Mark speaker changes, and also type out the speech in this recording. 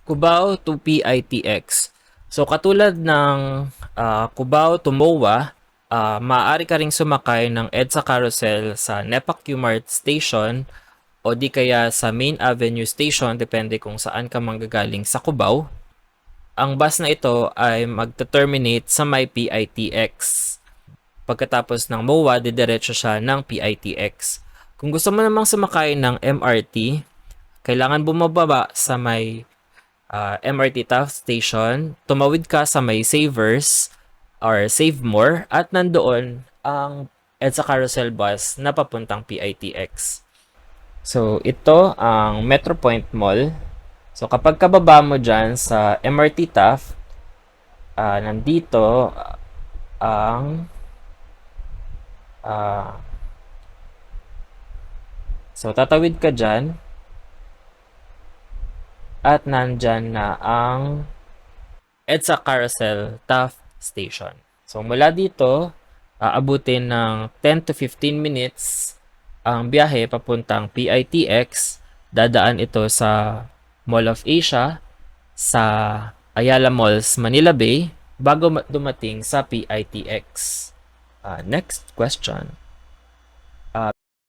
Speaker 1: Cubao to PITX. So katulad ng Cubao to MOA, maaari ka ring sumakay ng EDSA Carousel sa NEPA Qmart Station o di kaya sa Main Avenue Station, depende kung saan ka manggagaling sa Cubao. Ang bus na ito ay magta-terminate sa may PITX. Pagkatapos ng MOA, didiretso siya ng PITX. Kung gusto mo namang sumakay ng MRT, kailangan bumababa sa may MRT Taft Station, tumawid ka sa may Savers or Save More at nandoon ang EDSA Carousel bus na papuntang PITX. So, ito ang Metropoint Mall. So, kapag kababa mo dyan sa MRT Taft, nandito ang so, tatawid ka dyan at nandyan na ang EDSA Carousel Taft Station. So, mula dito, aabutin ng 10 to 15 minutes ang biyahe papuntang PITX. Dadaan ito sa Mall of Asia, sa Ayala Malls, Manila Bay, bago dumating sa PITX. Next question.